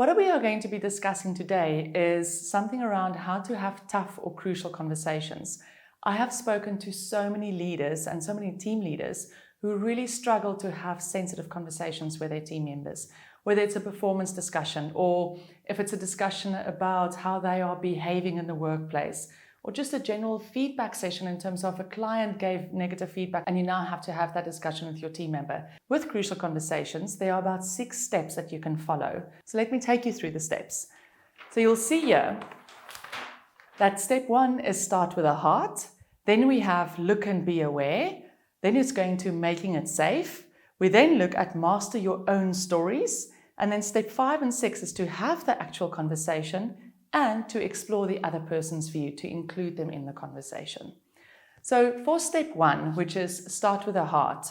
what we are going to be discussing today is something around how to have tough or crucial conversations. I have spoken to so many leaders and so many team leaders who really struggle to have sensitive conversations with their team members, whether it's a performance discussion or if it's a discussion about how they are behaving in the workplace, or just a general feedback session in terms of a client gave negative feedback and you now have to have that discussion with your team member. With Crucial Conversations, there are about 6 steps that you can follow. So let me take you through the steps. So you'll see here that step 1 is start with a heart. Then we have look and be aware. Then it's going to making it safe. We then look at master your own stories. And then step 5 and 6 is to have the actual conversation and to explore the other person's view, to include them in the conversation. So for step 1, which is start with a heart,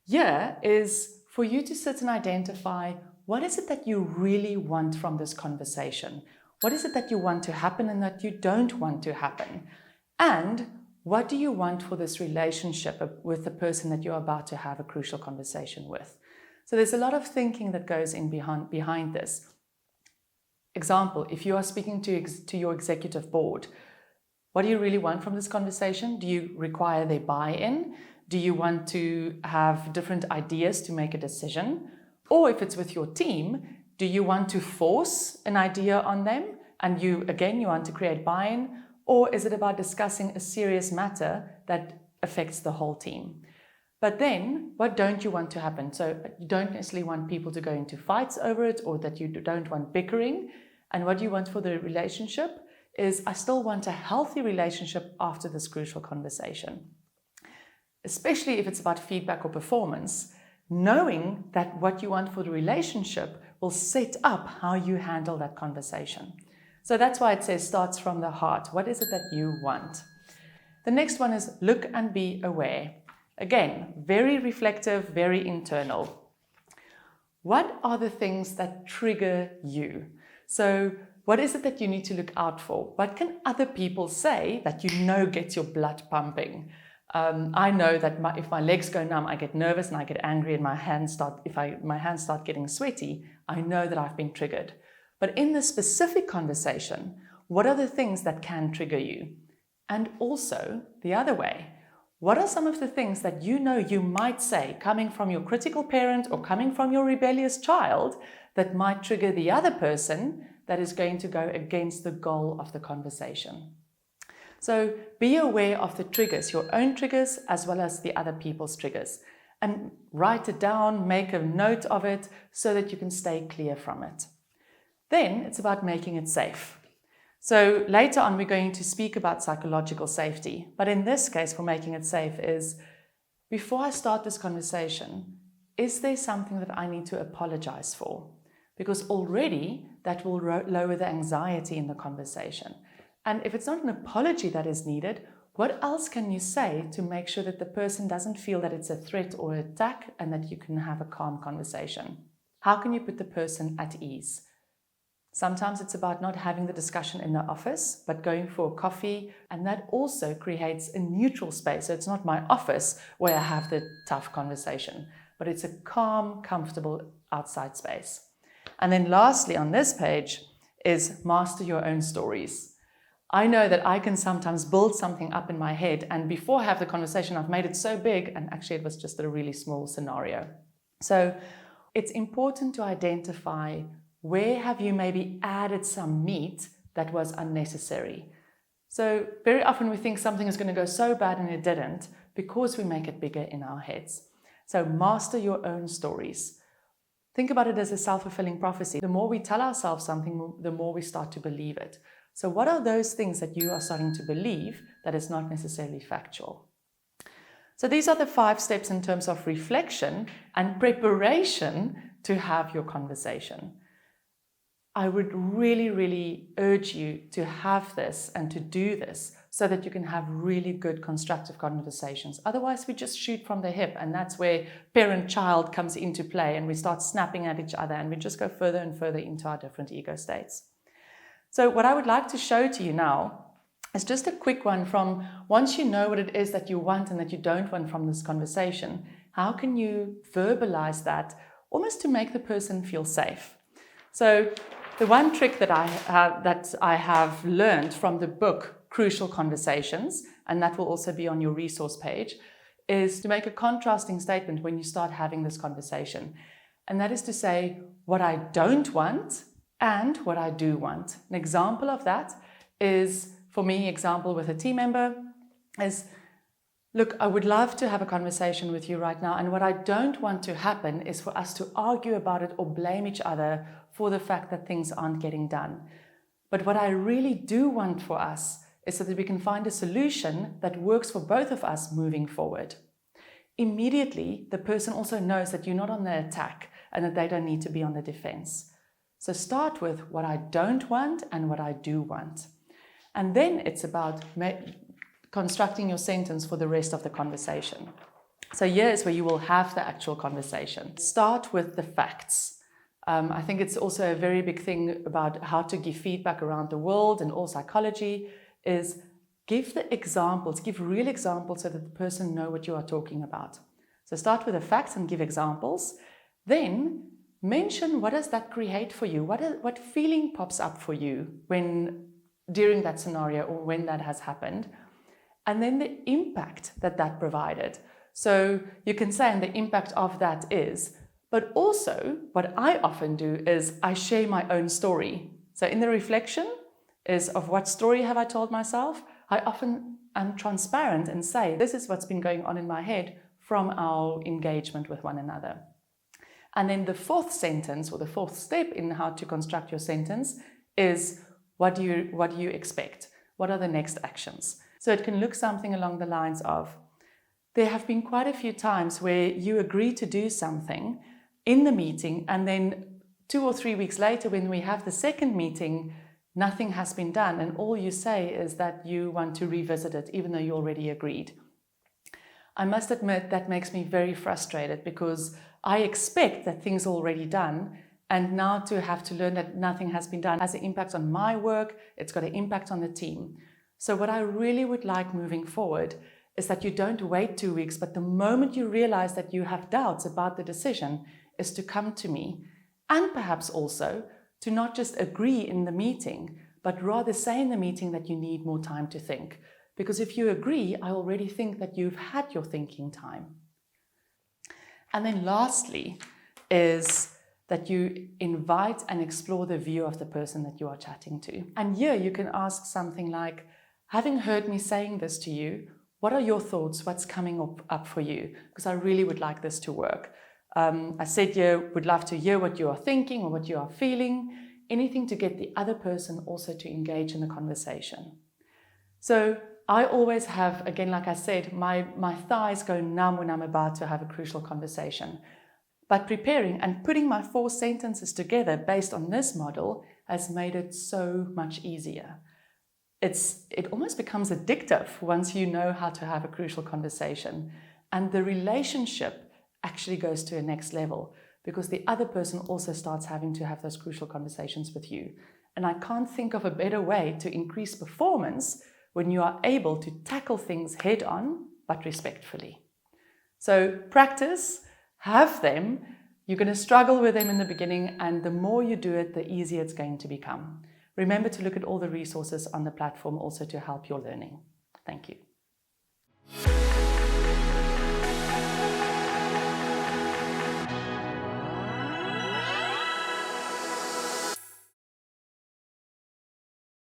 here is for you to sit and identify what is it that you really want from this conversation? What is it that you want to happen and that you don't want to happen? And what do you want for this relationship with the person that you're about to have a crucial conversation with? So there's a lot of thinking that goes in behind this. Example, if you are speaking to your executive board, what do you really want from this conversation? Do you require their buy-in? Do you want to have different ideas to make a decision? Or if it's with your team, do you want to force an idea on them and you want to create buy-in? Or is it about discussing a serious matter that affects the whole team? But then, what don't you want to happen? So you don't necessarily want people to go into fights over it, or that you don't want bickering. And what you want for the relationship is, I still want a healthy relationship after this crucial conversation. Especially if it's about feedback or performance, knowing that what you want for the relationship will set up how you handle that conversation. So that's why it says starts from the heart. What is it that you want? The next one is look and be aware. Again, very reflective, very internal. What are the things that trigger you? So what is it that you need to look out for? What can other people say that you know gets your blood pumping? I know that if my legs go numb, I get nervous and I get angry and my hands start getting sweaty, I know that I've been triggered. But in this specific conversation, what are the things that can trigger you? And also the other way, what are some of the things that you know you might say coming from your critical parent or coming from your rebellious child that might trigger the other person that is going to go against the goal of the conversation? So be aware of the triggers, your own triggers as well as the other people's triggers, and write it down, make a note of it so that you can stay clear from it. Then it's about making it safe. So later on, we're going to speak about psychological safety. But in this case, for making it safe is, before I start this conversation, is there something that I need to apologize for? Because already that will lower the anxiety in the conversation. And if it's not an apology that is needed, what else can you say to make sure that the person doesn't feel that it's a threat or an attack and that you can have a calm conversation? How can you put the person at ease? Sometimes it's about not having the discussion in the office, but going for a coffee, and that also creates a neutral space. So it's not my office where I have the tough conversation, but it's a calm, comfortable outside space. And then lastly on this page is master your own stories. I know that I can sometimes build something up in my head, and before I have the conversation, I've made it so big, and actually it was just a really small scenario. So it's important to identify where have you maybe added some meat that was unnecessary. So very often we think something is going to go so bad and it didn't, because we make it bigger in our heads. So master your own stories. Think about it as a self-fulfilling prophecy. The more we tell ourselves something, the more we start to believe it. So what are those things that you are starting to believe that is not necessarily factual? So these are the 5 steps in terms of reflection and preparation to have your conversation. I would really, really urge you to have this and to do this so that you can have really good constructive conversations. Otherwise, we just shoot from the hip, and that's where parent-child comes into play, and we start snapping at each other and we just go further and further into our different ego states. So what I would like to show to you now is just a quick one from, once you know what it is that you want and that you don't want from this conversation, how can you verbalize that almost to make the person feel safe? So the one trick that I have learned from the book Crucial Conversations, and that will also be on your resource page, is to make a contrasting statement when you start having this conversation. And that is to say what I don't want and what I do want. An example of that is, for me, example with a team member is, look, I would love to have a conversation with you right now, and what I don't want to happen is for us to argue about it or blame each other for the fact that things aren't getting done. But what I really do want for us is so that we can find a solution that works for both of us moving forward. Immediately, the person also knows that you're not on the attack and that they don't need to be on the defense. So start with what I don't want and what I do want. And then it's about constructing your sentence for the rest of the conversation. So here is where you will have the actual conversation. Start with the facts. I think it's also a very big thing about how to give feedback around the world and all psychology is give the examples, give real examples so that the person knows what you are talking about. So start with the facts and give examples. Then mention what does that create for you? What feeling pops up for you during that scenario or when that has happened? And then the impact that provided. So you can say, and the impact of that is, but also what I often do is I share my own story. So in the reflection is of what story have I told myself, I often am transparent and say, this is what's been going on in my head from our engagement with one another. And then the fourth sentence, or the fourth step in how to construct your sentence is, what do you expect? What are the next actions? So it can look something along the lines of, there have been quite a few times where you agree to do something in the meeting, and then 2 or 3 weeks later when we have the second meeting, nothing has been done, and all you say is that you want to revisit it even though you already agreed. I must admit that makes me very frustrated because I expect that things are already done, and now to have to learn that nothing has been done has an impact on my work, it's got an impact on the team. So what I really would like moving forward is that you don't wait 2 weeks, but the moment you realize that you have doubts about the decision is to come to me, and perhaps also to not just agree in the meeting, but rather say in the meeting that you need more time to think. Because if you agree, I already think that you've had your thinking time. And then lastly is that you invite and explore the view of the person that you are chatting to. And here you can ask something like, having heard me saying this to you, what are your thoughts? What's coming up for you? Because I really would like this to work. I said you would love to hear what you are thinking or what you are feeling, anything to get the other person also to engage in the conversation. So I always have, again, like I said, my thighs go numb when I'm about to have a crucial conversation. But preparing and putting my 4 sentences together based on this model has made it so much easier. It almost becomes addictive once you know how to have a crucial conversation. And the relationship actually goes to a next level because the other person also starts having to have those crucial conversations with you. And I can't think of a better way to increase performance when you are able to tackle things head on, but respectfully. So practice, have them. You're going to struggle with them in the beginning, and the more you do it, the easier it's going to become. Remember to look at all the resources on the platform also to help your learning. Thank you.